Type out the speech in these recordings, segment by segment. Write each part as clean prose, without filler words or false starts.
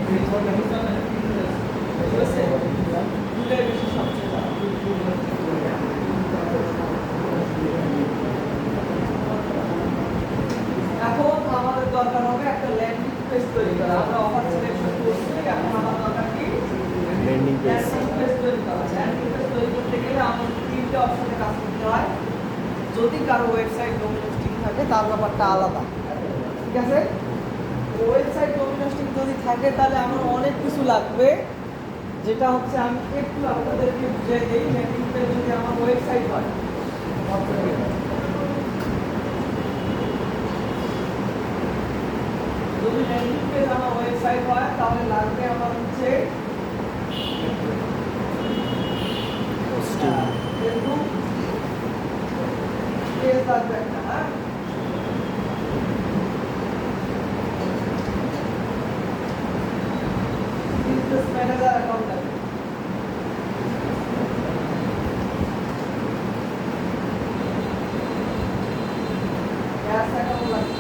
এখন আমাদের দরকার হবে একটা ল্যান্ডিং পেজ তৈরি করা। আমরা অফার সিলেকশন করছি, এখন আমার দরকার কি ল্যান্ডিং পেজ তৈরি করা। ল্যান্ডিং পেজ তৈরি করতে গেলে আমাদের তিনটে অপশনে কাজ করতে হয়। যদি কারো ওয়েবসাইট ডোমেইন হোস্টিং থাকে তার ব্যাপারটা আলাদা, ঠিক আছে? ওয়েবসাইট ডোমেইন হোস্টিং যদি থাকে তাহলে আমার অনেক কিছু লাগবে, যেটা হচ্ছে আমি একটু আপনাদেরকে বুঝিয়ে দিই। ল্যান্ডিং পেজ যদি আমার ওয়েবসাইট হয়, যদি ল্যান্ডিং পেজ আমার ওয়েবসাইট হয় তাহলে লাগবে আমার হচ্ছে এরকম পেজ লাগবে একটা, হ্যাঁ? বিজনেস ম্যানেজার অ্যাকাউন্ট লাগবে। গ্যাস অ্যাকাউন্ট লাগবে।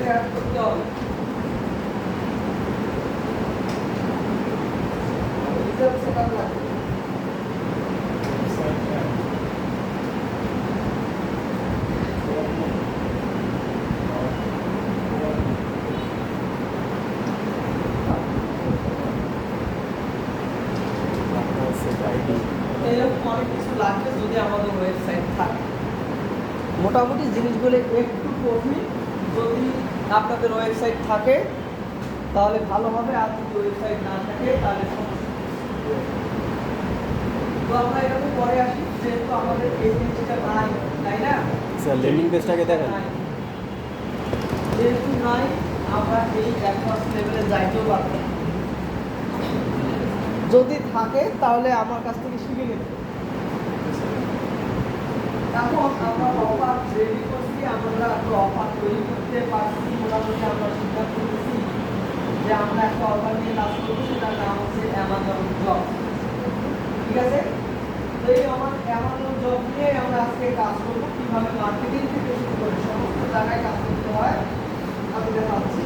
অ্যাড করতে হবে। রিজার্ভ সেটআপ লাগবে। এরকম অনেক কিছু লাগবে যদি আমাদের ওয়েবসাইট থাকে। মোটামুটি জিনিসগুলো একটু কঠিন, যদি আপনাদের ওয়েবসাইট থাকে তাহলে ভালো হবে, আর যদি ওয়েবসাইট না থাকে তাহলে সমস্যা। তো আমরা এরকম পরে আসি, যেহেতু আমাদের এই জিনিসটা নাই, তাই না? স্যার ল্যান্ডিং পেজটাকে দেখেন। যেহেতু নাই, আমরা এই অ্যাডভান্স লেভেলে যাইতেও পারবো না। যদি থাকে তাহলে আমার কাছ থেকে শিখে নেবে। এখন আমরা অফার রেডি করছি, আমরা অফার তৈরি করতে পারছি। মোটামুটি আমরা সিদ্ধান্ত নিয়েছি যে আমরা একটা অফার নিয়ে কাজ করবো, সেটার নাম হচ্ছে অ্যামাজন জব, ঠিক আছে? তো এই আমার অ্যামাজন জব নিয়ে আমরা আজকে কাজ করবো। কীভাবে মার্কেটিং থেকে শুরু করে সমস্ত জায়গায় কাজ করতে হয় আমি দেখাচ্ছি।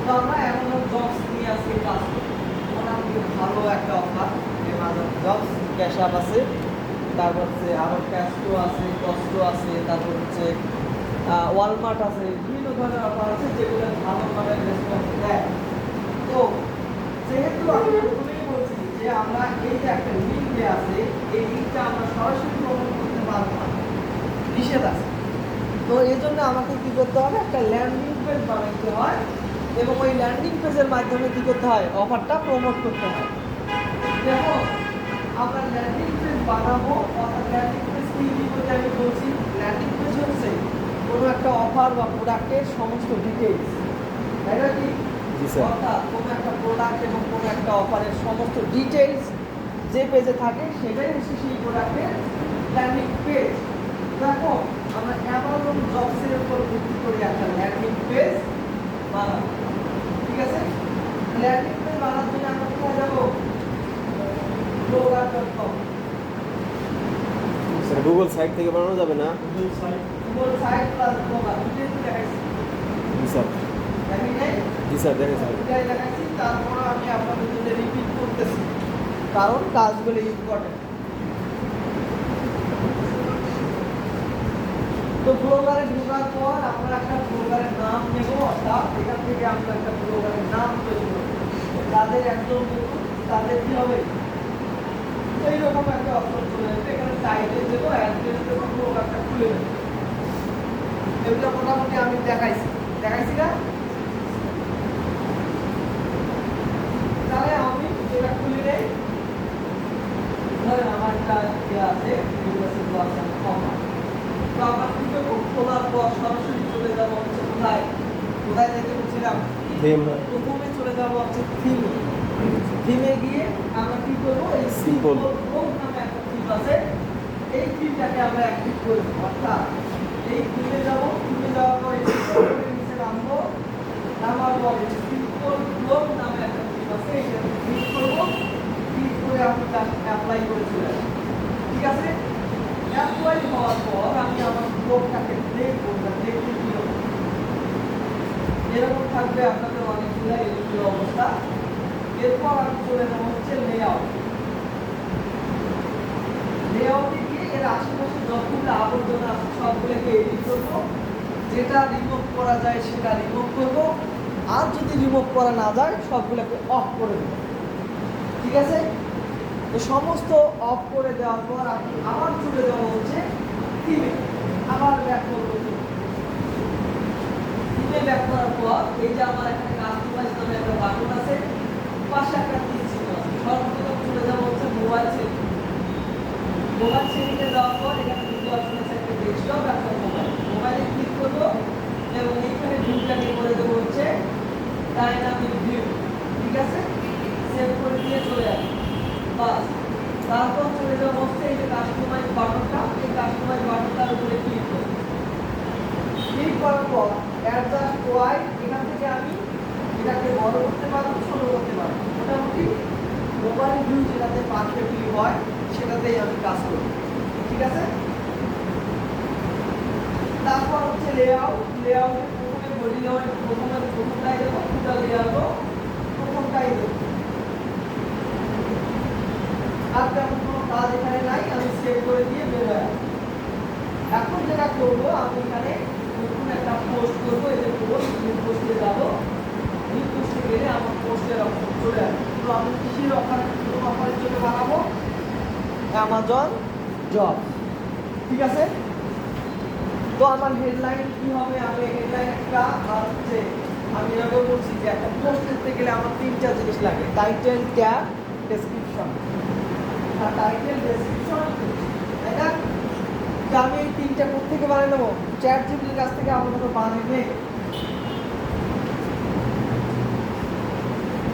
তো আমরা অ্যামাজন জবস নিয়ে আজকে কাজ করবো। মোটামুটি ভালো একটা offer Amazon jobs. Cash up আছে, তারপর হচ্ছে আরও ক্যাশটো আছে, কস্টো আছে, তারপর হচ্ছে ওয়ালমার্ট আছে, বিভিন্ন ধরনের অফার আছে যেগুলো ভালো মানের রেসপন্স দেয়। তো যেহেতু আমি প্রথমেই বলছি যে আমরা এই যে একটা লিঙ্ক দেওয়া আছে, এই লিঙ্কটা আমরা সরাসরি প্রমোট করতে পারবো না, নিষেধ আছে। তো এই জন্য আমাকে কী করতে হবে, একটা ল্যান্ডিং পেজ বানাইতে হয়, এবং ওই ল্যান্ডিং পেজের মাধ্যমে কী করতে হয়, অফারটা প্রমোট করতে হয়। দেখো আমরা ল্যান্ডিং পেজ বানাবো, অর্থাৎ ল্যান্ডিং পেজ কী বলতে আমি বলছি, ল্যান্ডিং পেজ হচ্ছে কোনো একটা অফার বা প্রোডাক্টের সমস্ত ডিটেইলস, তাই না? কি অর্থাৎ কোনো একটা প্রোডাক্ট এবং কোনো একটা অফারের সমস্ত ডিটেইলস যে পেজে থাকে সেটাই হচ্ছে সেই প্রোডাক্টের ল্যান্ডিং পেজ। দেখো আমরা অ্যামাজন জবসের উপর ভিত্তি করে একটা ল্যান্ডিং পেজ বানাবো, ঠিক আছে? ল্যান্ডিং পেজ বানানোর জন্য আমরা কোথায় যাবো? blogger.com। স্যার গুগল সাইট থেকে বানানো যাবে না? গুগল সাইট প্লাস ব্লগার দুটোই তো দেখাইছি। জি স্যার। দেখি নাই? জি স্যার দেখেছি। দুটাই দেখাইছি, তারপর আমি আপনাদের জন্য রিপিট করতেছি কারণ কাজগুলো ইম্পর্টেন্ট। তো ব্লগারে ঢোকার পর আমরা একটা ব্লগারের নাম নেব, অর্থাৎ এখান থেকে আমরা একটা ব্লগারের নাম তৈরি করব। তাদের একদম তাদের কি হবে, এইরকম একটা অপশন চলে আসবে, এখানে টাইটেল দেবো, অ্যাড্রেস দেবো, ব্লগারটা খুলে দেবো। এগুলো মোটামুটি আমি দেখাইছি না? তাহলে আমি এটা খুলে নেই। ধরেন আমার একটা আছে, তো আমরা কি করবো, খোলার পর সরাসরি চলে যাবো হচ্ছে কোথায় যেতে বলছিলাম, প্রথমে চলে যাবো হচ্ছে থিমে গিয়ে আমরা কি করবো, এই সিম্পল নামে একটা থিম আছে, এই থিমটাকে আমরা অ্যাক্টিভ করবো। অর্থাৎ এই থিমে যাবো, থিমে যাওয়ার পর থাকবে আপনাদের অনেকগুলো এলোমেলো অবস্থা। এরপর আমি চলে যাবো হচ্ছে লেআউট। লেআউটে গিয়ে এর আশেপাশে যতগুলো আবর্জনা আছে সবগুলোকে এডিট করবো। যেটা রিমুভ করা যায় সেটা রিমুভ করবো, আর যদি রিমুভ করা না যায় সবগুলোকে অফ করে দেবো। ঠিক আছে, তো সমস্ত অফ করে দেওয়ার পর আমি আবার চলে যাবো হচ্ছে থিমে। আবার ব্যাক করবো থিমে। ব্যাক করার পর এই যে আমার এখানে কাস্টমাইজ নামে একটা বাটন আছে, পাশে একটা তীর চিহ্ন আছে। সর্বপ্রথম চলে যাবো হচ্ছে মোবাইল সেটিং। মোবাইল সেটিংয়ে যাওয়ার পর এখানে দুটো অপশন আছে, একটা ডেস্কটপ একটা মোবাইল। মোবাইলে ক্লিক করবো এবং এইখানে ভিউটাকে করে দেবো হচ্ছে ডাইনামিক ভিউ। ঠিক আছে, সেভ করে দিয়ে চলে যাবে বাস। তারপর চলে যাবো হচ্ছে এই যে কাস্টমাইজ বাটনটা, এই কাস্টমাইজ বাটনটার উপরে ক্লিক করব। ক্লিক করার পর অ্যাডজাস্ট ওয়াই, এখান থেকে আমি এটাকে বড় করতে পারবো, ছোট করতে পারবো। মোটামুটি মোবাইল ভিউ যেটাতে পারফেক্টলি হয় সেটাতেই আমি কাজ করি। ঠিক আছে, তারপর হচ্ছে লেআউট। লেআউটে প্রথমে বডি লেআউট প্রথমটাই দেবো, টোটাল লেআউটও প্রথমটাই দেবো। আর তেমন কোনো কাজ এখানে নাই, আমি সেভ করে দিয়ে বের হয়ে আসবো। এখন যেটা করবো, আমি এখানে নতুন একটা পোস্ট করবো। এই যে পোস্ট, নিউ পোস্টে যাবো। নিউ পোস্টে গেলে আমার পোস্টের অপশন চলে আসবে। তো আমি কিসের অফারের জন্য বানাবো? Amazon job. ঠিক আছে, তো আমার হেডলাইন কি হবে? আমি হেডলাইন একটা হচ্ছে, আমি এভাবে বলছি যে একটা পোস্ট করতে গেলে আমার তিনটা জিনিস লাগে: title, tag, description. Title, description, তাই না? তো আমি এই তিনটা কোত্থেকে বানিয়ে নেবো? চ্যাট জিপিটির কাছ থেকে আপাতত বানিয়ে নেই।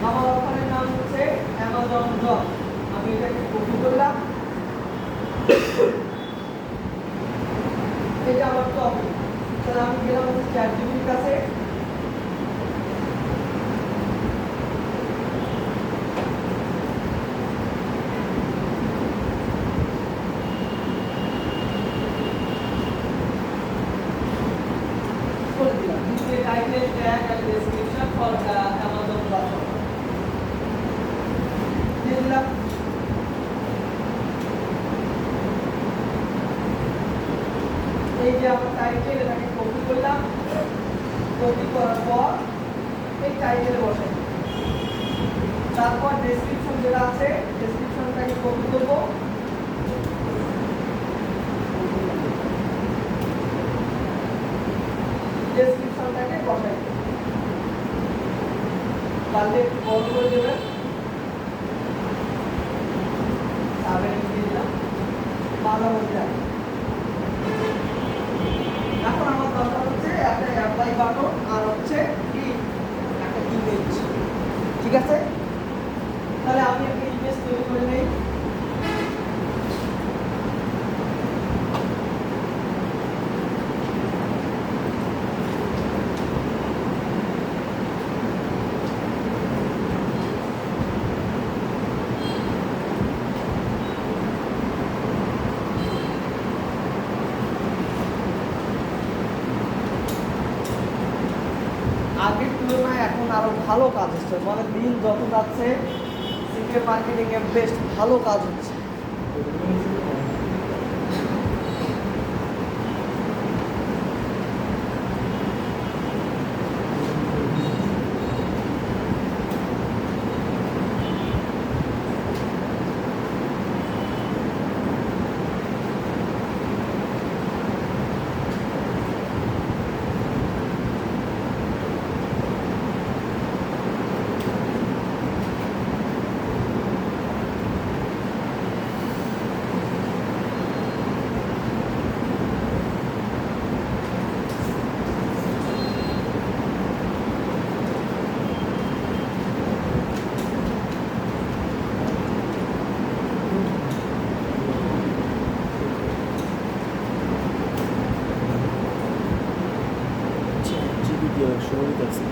আমার অফারের নাম হচ্ছে অ্যামাজন জব। আমি এটাকে কপি করলাম, এটা আমার টপিক। তাহলে আমি গেলাম হচ্ছে চ্যাট জিপিটির কাছে। Title, tag and description for Amazon platform. দিয়ে দিলাম। এই যে আমার টাইটেল, এটাকে কপি করলাম। কপি করার পর এই টাইটেলে বসাই। তারপর ডেসক্রিপশন যেটা আছে, ডেসক্রিপশনটাকে কপি করব। ডেসক্রিপশনটাকে বসাই। পারলে একটু বড় করে দেবেন। দিয়ে দিলাম, ভালো হয়ে যায়। এখন আমার দরকার হচ্ছে একটা অ্যাপ্লাই বাটন আর হচ্ছে একটা ইমেজ। ঠিক আছে, তাহলে আমি একটা ইমেজ তৈরি করে নেই। আগের তুলনায় এখন আরো ভালো কাজ হচ্ছে, মানে দিন যত যাচ্ছে সিপিএ মার্কেটিং এ বেশ ভালো কাজ হচ্ছে। সময় আছে।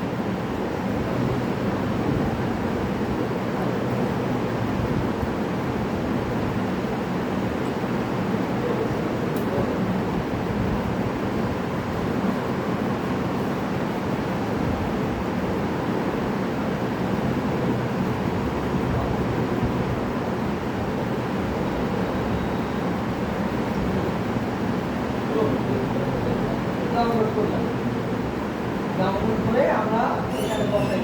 ডাউনলোড করলাম, ডাউনলোড করে আমরা এখানে বসাই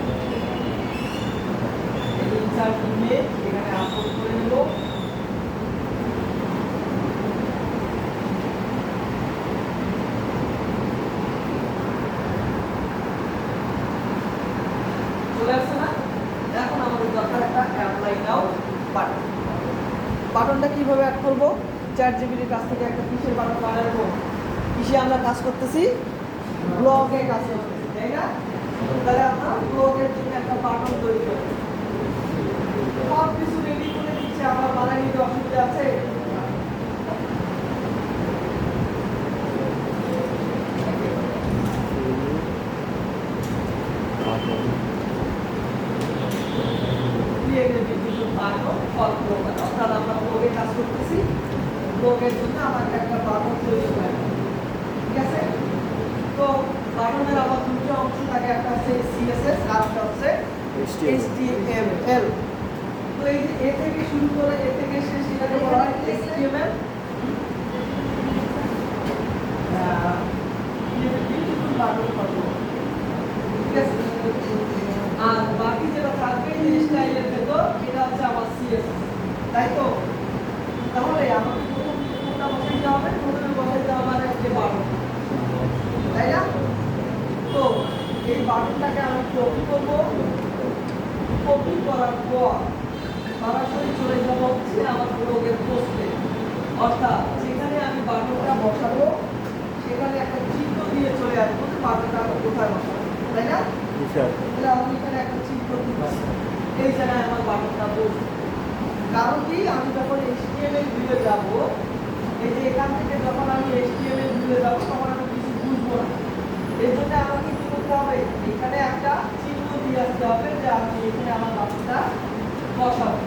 এই ইনসার্ট ইমেজ এখানে আপলোড করে নেব। চলে আসছে না? এখন আমাদের দরকার একটা অ্যাপ্লাই নাও বাটন। বাটনটা কিভাবে অ্যাড করব? চ্যাটজিপিটির কাছ থেকে একটা কিসের বাটন বানাবো? কিসে আমরা কাজ করতেছি? ব্লগে কাজ করতেছি, তাই না? তাহলে আমরা ব্লগের জন্য একটা বাটন তৈরি করব। সব কিছু রেডি করে দিচ্ছি, আমরা বানাই নিতে অসুবিধা আছে? অর্থাৎ আমরা ব্লগে কাজ করতেছি, ব্লগের জন্য আমাকে একটা বাটন তৈরি করে, ঠিক আছে? তো বাটনের আবার দুটো অংশ থাকে, একটা হচ্ছে সিএসএস আর একটা হচ্ছে এইচটিএমএল। তো এই যে এ থেকে শুরু করে এ থেকে শেষ এটাকে বলা হয় এইচটিএমএল। বিউটিফুল বাটন করব, ঠিক আছে? আর বাকি যেটা থাকবে এই স্টাইলের ভেতর এটা হচ্ছে আমার সিএসএস, তাই তো? তাহলে আমাকে প্রথম কোনটা বসাইতে হবে? প্রথমে বসাইতে হবে আমার যে বাটন, তাই না? তো এই বাটনটাকে আমি কপি করব। কপি করার পর সরাসরি চলে যাব হচ্ছে আমার ব্লগের পোস্টে, অর্থাৎ যেখানে আমি বাটনটা বসাবো সেখানে একটা চিহ্ন দিয়ে চলে আসবো যে বাটনটা কোথায় বসাবো, তাই না? তাহলে আমি এখানে একটা চিহ্ন দিচ্ছি, এই জায়গায় আমার বাটনটা বসবে। কারণ কি, আমি যখন HTML ভিউয়ে যাব, এই যে এখান থেকে যখন আমি HTML ভিউয়ে যাব তখন আমি কিছু বুঝবো না। এই জন্য আমাকে কি করতে হবে? এখানে একটা চিহ্ন দিয়ে আসতে হবে যে আমি এখানে আমার বাটনটা বসাবো।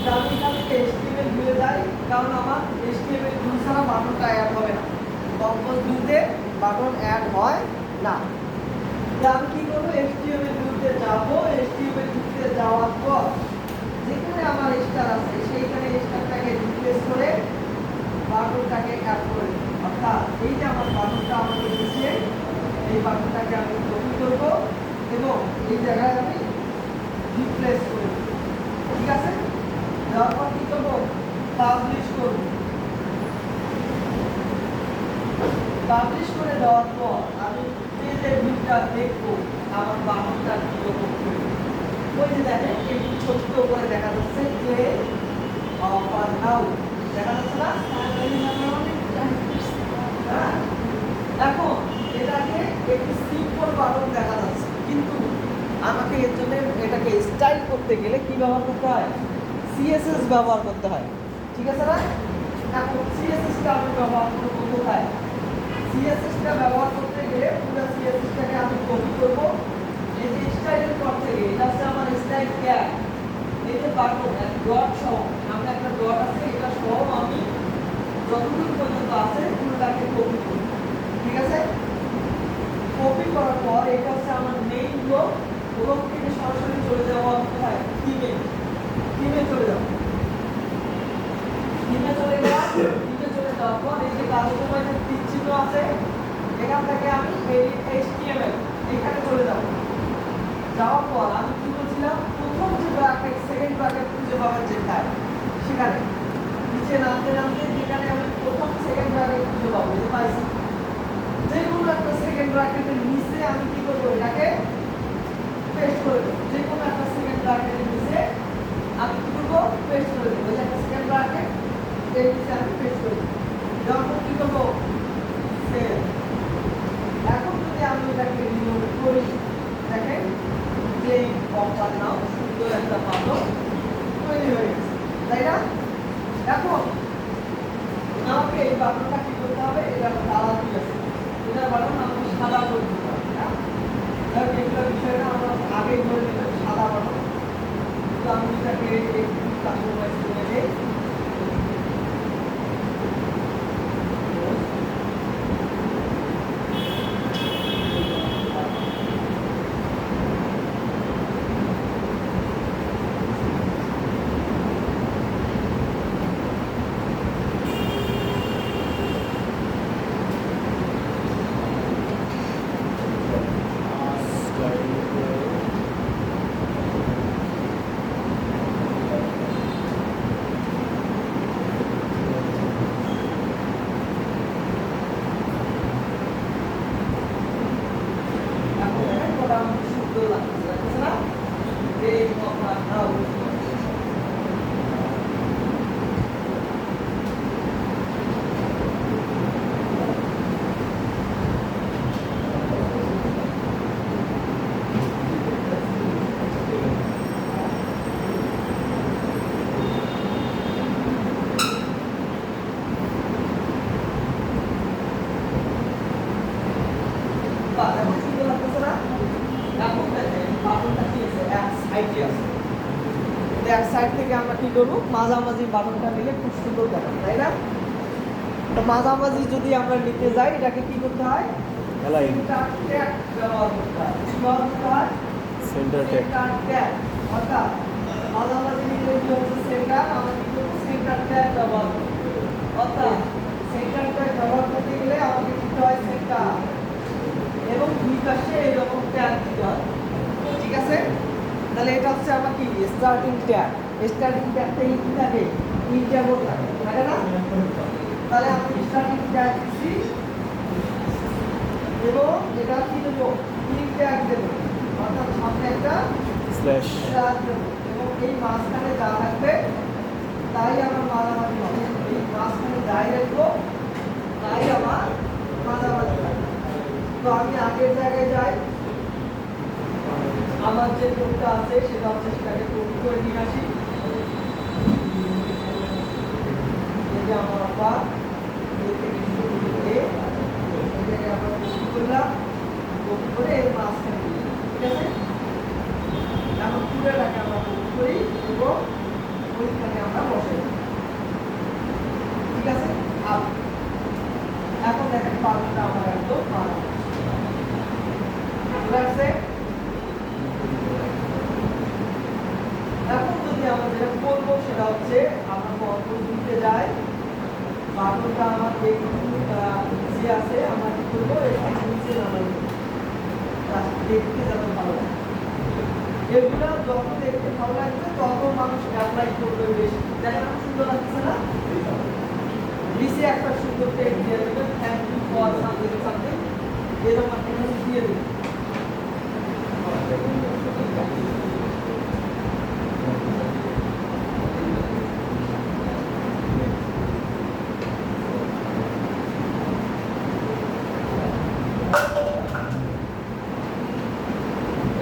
তো আমি এখান থেকে HTML ভিউয়ে যাই, কারণ আমার HTML ভিউ ছাড়া বাটনটা অ্যাড হবে না। কম্পোজ ভিউতে বাটন অ্যাড হয় না। তো আমি কি করবো? HTML ভিউতে যাব। HTML ভিউতে যাওয়ার পর যেখানে আমার স্টার আছে সেইখানে স্টারটাকে রিপ্লেস করে বাটনটাকে অ্যাড করে দিই। অর্থাৎ এই যে আমার বাটনটা আমাকে দিচ্ছে, এই বাটনটাকে আমি কপি করব এবং এই জায়গায় আমি রিপ্লেস করে দেব, ঠিক আছে? দেওয়ার পর কি করবো? পাবলিশ করব। পাবলিশ করে দেওয়ার পর আমি পেজের ভিউটা দেখবো আমার বাটনটা কিরকম করে। ওই যে দেখেন একটু ছোট্ট করে দেখা যাচ্ছে যে অফার নাও, দেখা যাচ্ছে না? হ্যাঁ, এখন এটাকে একটু সিম্পল বাটন দেখা যাচ্ছে, কিন্তু আমাকে এর জন্য এটাকে স্টাইল করতে গেলে কি ব্যবহার করতে হয়? সিএসএস ব্যবহার করতে হয়, ঠিক আছে না? এখন সিএসএসটা আমি ব্যবহার করবো কোথায়? সিএসএসটা ব্যবহার করতে গেলে পুরো সিএসএসটাকে আমি কপি করব। এই যে স্টাইলের পর থেকে এটা হচ্ছে আমার স্টাইল ট্যাগ, এই যে বাটন ডট সহ সামনে একটা ডট আছে, এটা সহ আমি যতদূর পর্যন্ত আছে পুরোটাকে কপি করব, ঠিক আছে? কপি করার পর এটা হচ্ছে আমার মেইন ব্লক। ব্লক থেকে সরাসরি চলে যাওয়া কোথায়? থিমে। থিমে চলে যাব। থিমে চলে গেলাম। থিমে চলে যাওয়ার পর এই যে কালো সময় যে তীর চিহ্ন আছে, এখান থেকে আমি এডিট HTML এখানে চলে যাব। যাওয়ার পর আমি কি বলছিলাম? প্রথম যে ব্র্যাকেট, সেকেন্ড ব্র্যাকেট খুঁজে পাবেন যেখানে, সেখানে নিচে নামতে নামতে যেখানে আমি প্রথম সেকেন্ড ব্র্যাকেট খুঁজে পাবো, যে পাইছি, যে কোনো একটা সেকেন্ড ব্র্যাকেটের নিচে আমি কি করবো? এটাকে পেস্ট করে দেবো। যে কোনো একটা সেকেন্ড ব্র্যাকেটের নিচে আমি কি করবো? পেস্ট করে দেবো। এই একটা সেকেন্ড ব্র্যাকেট এর নিচে আমি পেস্ট করে দেবো। যখন কি করবো? সেভ। এখন যদি আমি এটাকে রিলোড করি, দেখেন যে অফার নাও সুন্দর একটা বাটন তৈরি হয়ে গেছে, তাই না? এখন আমাকে এই বাটনটা কি করতে হবে? এটা কালার দিয়ে আছে, এটা বাটন আমাকে সাদা করে দিতে হবে, না? এগুলোর বিষয়টা আমরা আগেই ধরে নিলাম, সাদা বাটন। তো আমি এটাকে একটু কাস্টমাইজ করে দিই। এই অফার নাও। বাহ, এখন সুন্দর লাগতেছে না? এখন দেখেন বাটনটা কি আছে, এক সাইডে আছে। কিন্তু এক সাইড থেকে আমরা কি করবো, মাঝামাঝি বাটনটা নিলে খুব সুন্দর দেখাবে, তাই না? তো মাঝামাঝি যদি আমরা নিতে যাই, এটাকে কি করতে হয়? Align. সেন্টার ট্যাগ ব্যবহার করতে হয়। কি ব্যবহার করতে হয়? Center tag. Centre tag. অর্থাৎ মাঝামাঝি নিলে কি হচ্ছে সেন্টার, আমরা কি করবো সেন্টার ট্যাগ ব্যবহার করবো। অর্থাৎ সেন্টার ট্যাগ ব্যবহার করতে গেলে আমাকে দিতে হয় সেন্টার এবং দুই পাশে এরকম ট্যাগ দিতে হয়। ঠিক আছে? তাহলে এটা হচ্ছে আমার কি স্টার্টিং ট্যাগ। স্টার্টিং ট্যাগটা কি থাকে? ইন্টারভেল থাকে, থাকে না? তাহলে আমি স্টার্টিং ট্যাগ দিচ্ছি এবং এটা কি দেবো, ইন ট্যাগ দেবো, অর্থাৎ সামনে একটা Slash. স্ল্যাশ দেবো এবং এই মাঝখানে যা থাকবে তাই আমার মাঝামাঝি হবে। এই মাঝখানে যাই রাখবো তাই আমার মাঝামাঝি হবে। তো আমি আগের জায়গায় যাই, আমার যে কোডটা আছে সেটা হচ্ছে সেটাকে কপি করে নিয়ে আসি। এই যে আমার অফার এই থেকে শুরু করে এটাকে আমরা কপি করলাম, কপি করে এর মাঝখানে দিলাম। ঠিক আছে? এখন পুরোটাকে আমরা কপি করি এবং ওইখানে আমরা বসাই। ঠিক আছে? এখন দেখেন পালটা আমার একদম ভালো লাগছে। এখন যদি আমরা যেটা করবো সেটা হচ্ছে আমরা কন্ট্রোল দিতে যাই, বাটনটা আমার একটু নিচে আছে, আমরা কি করবো একটু নিচে নামাবো দেখতে যেন ভালো লাগে। এগুলো যত দেখতে ভালো লাগবে তত মানুষ অ্যাপ্লাই করবে বেশি। দেখেন আমার সুন্দর লাগছে না? নিচে একটা সুন্দর টেক্সট দিয়ে দেবেন, thank you for something something, এরকম একটা কিছু দিয়ে দেবেন।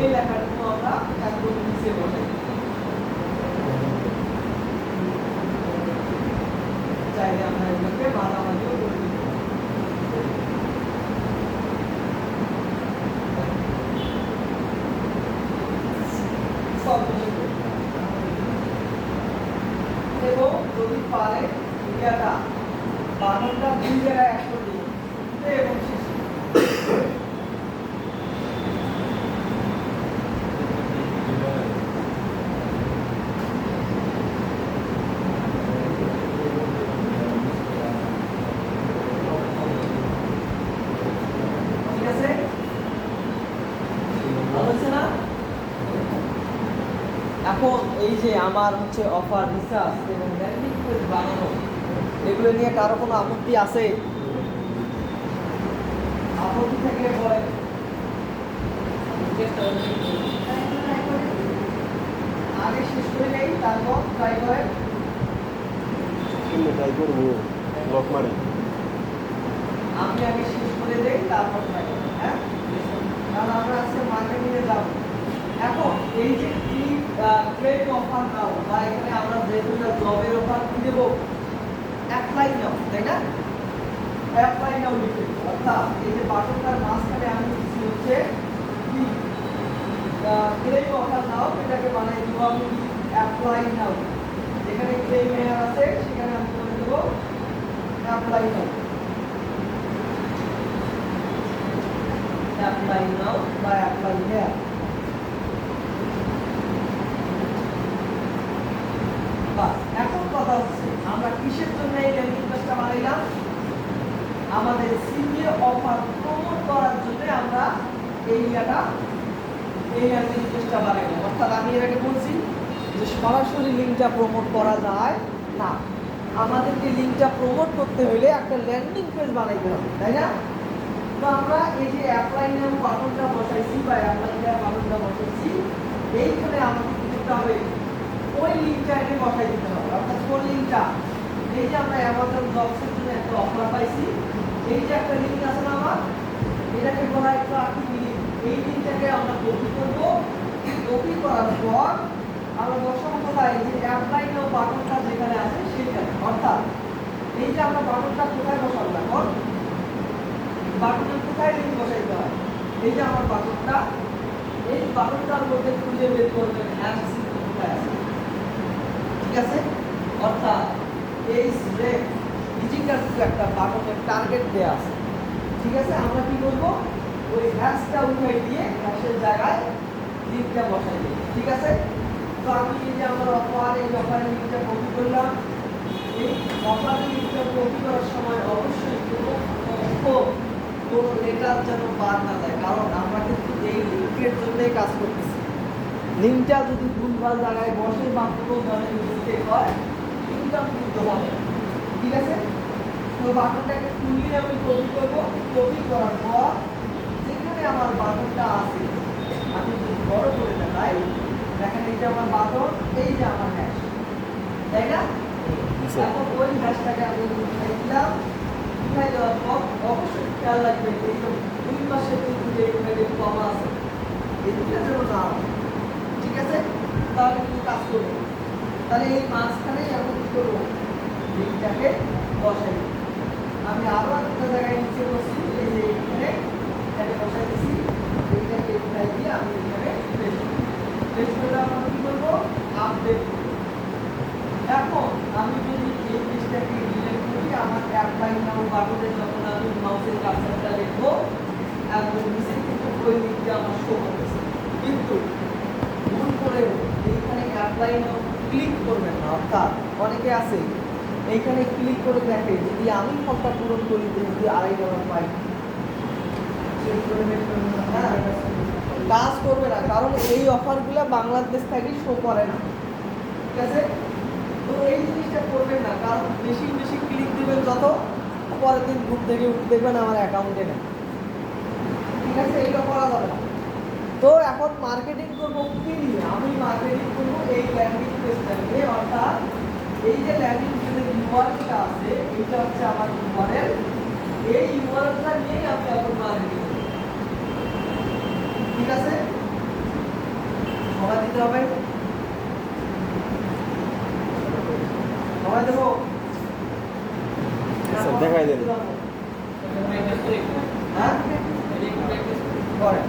এই লেখাটুকু আমরা একদম নিচে বসাই। চাইলে আমরা এগুলোকে মাঝামাঝিও করে দিতে পারি। সব কিছু করে। এবং যদি পারে ইটাটা বাটনটা দুই জায়গায় এক করে দিন এবং শেষে এখন এই যে আমার হচ্ছে অফার রিসার্চ এবং ল্যান্ডিং পেজ বানানো, এগুলো নিয়ে কারো কোনো আপত্তি আছে? আপত্তি থেকে বলে আগে শেষ করে নেই, তারপর ট্রাই করেন। ট্রাই করবো লক মারে। আমি আগে শেষ করে দেই, তারপর ট্রাই করেন। হ্যাঁ, কারণ আমরা আজকে মার্কেটিংয়ে যাব। এখন এই যে ট্রেড অফার নাও বা এখানে আমরা যে দুটো জবের অফার কি দেব, অ্যাপ্লাই নাও, তাই না? অ্যাপ্লাই নাও লিখে, অর্থাৎ এই যে বাটনটার মাঝখানে আমি লিখছি হচ্ছে কি ট্রেড অফার নাও, এটাকে বানাই দিব আমি অ্যাপ্লাই নাও। যেখানে ক্লেম হেয়ার আছে সেখানে আমি করে দেব অ্যাপ্লাই নাও, অ্যাপ্লাই নাও বা অ্যাপ্লাই হেয়ার। এখন কথা হচ্ছে আমরা কিসের জন্য এই ল্যান্ডিং পেজটা বানাইলাম? আমাদের সিপিএ অফার প্রমোট করার জন্য আমরা এই ল্যান্ডিং পেজটা বানাইলাম। অর্থাৎ আমি এর আগে বলছি যে সরাসরি লিঙ্কটা প্রমোট করা যায় না, আমাদেরকে লিঙ্কটা প্রমোট করতে হলে একটা ল্যান্ডিং পেজ বানাইতে হবে, তাই না? তো আমরা এই যে অ্যাপ্লাই নাও বাটনটা বসাইছি বা অ্যাপ্লাই নাও বাটনটা বসাইছি, এইখানে আমাদের করতে হবে ওই লিঙ্কটা এনে বসাই দিতে হবে। অর্থাৎ কোন লিঙ্কটা? এই যে আমরা অ্যামাজন জবসের জন্য একটা অফার পাইছি, এই যে একটা লিঙ্ক আছে না আমার, এটাকে বলা হয় ট্র্যাকিং লিঙ্ক। এই লিঙ্কটাকে আমরা কপি করব, কপি করার পর আমরা বসাবো কোথায়? এই যে অ্যাপ্লাই নাও বাটনটা যেখানে আছে সেইখানে। অর্থাৎ এই যে আমরা বাটনটা কোথায় বসাবো এখন? বাটনের কোথায় লিঙ্ক বসাইতে হয়? এই যে আমার বাটনটা, এই বাটনটার মধ্যে খুঁজে বের করবেন হ্যাশ সিম্বল কোথায় আছে। ঠিক আছে? অর্থাৎ এই রেক ডিজিটাল একটা বাটনের টার্গেট দেয়া আছে। ঠিক আছে, আমরা কি করব? ওই হ্যাশটা উঠাই দিয়ে হ্যাশের জায়গায় লিঙ্কটা বসাই দিই। ঠিক আছে, তো আমি এই যে আমার এই অফারের লিঙ্কটা কপি করলাম। এই অফারের লিঙ্কটা কপি করার সময় অবশ্যই কোনো লেটার যেন বাদ না যায়, কারণ আমরা কিন্তু এই লিঙ্কের জন্যই কাজ করতেছি। লিঙ্কটা যদি ভুলভাল জায়গায় বসে বা কোনো ধরনের মিস্টেক হয়, ইনকাম কিন্তু হবে। ঠিক আছে, তো বাটনটাকে খুলিয়ে আমি কপি করবো। কপি করার পর যেখানে আমার বাটনটা আছে আমি যদি বড় করে দেখাই, দেখেন এই যে আমার বাটন, এই যে আমার হ্যাশ, তাই না? এখন ওই হ্যাশটাকে আমি উঠাই দিলাম। উঠাই দেওয়ার পর অবশ্যই খেয়াল রাখবেন এই যে দুই পাশে কিন্তু যে এখানে কমা আছে, এই দুটো যেন না হয়। ঠিক আছে, তাহলে কিন্তু কাজ করবো। তাহলে এই মাঝখানেই আমি কি করবো? লিঙ্কটাকে বসাই। আমি আরো একটা জায়গায় নিচে বসছি, এই যে এখানে এটাকে বসাই দিচ্ছি। এইটাকে উঠাই দিয়ে আমি এখানে পেস্ট করে আমরা কি করবো? আপডেট করবো। এখন আমি যদি এই পেজটাকে ডিলিট করি, আমার অ্যাপ্লাই নাও বাটনে যখন আমি মাউসের কার্সারটা লিখবো, একদম নিচে কিন্তু ওই লিঙ্কটা আমার শো করতেছে। কিন্তু ভুল করেও এইখানে অ্যাপ্লাই নাও ক্লিক করবেন না। অর্থাৎ অনেকে আছে এইখানে ক্লিক করে দেখে যদি আমি ফর্মটা পূরণ করি যদি $2.5 পাই, কাজ করবে না, কারণ এই অফারগুলো বাংলাদেশ থেকে শো করে না। ঠিক আছে, তো এই জিনিসটা করবেন না, কারণ বেশি বেশি ক্লিক দিবেন যত, পরের দিন ঘুম থেকে উঠে দেখবেন আমার অ্যাকাউন্টে নেই। ঠিক আছে, এইটা করা যাবে না। তো এখন মার্কেটিং করবো কি নিয়ে? আমি মার্কেটিং করবো এই ল্যান্ডিং পেজটা নিয়ে। অর্থাৎ এই যে ল্যান্ডিং পেজের ইউআরএলটা আছে, এইটা হচ্ছে আমার ইউআরএল। এই ইউআরএলটা নিয়েই আমি এখন মার্কেটিং করব। ঠিক আছে, সবাই দিতে হবে, সবাই দেবো। স্যার দেখাই দেন। হ্যাঁ, করেন।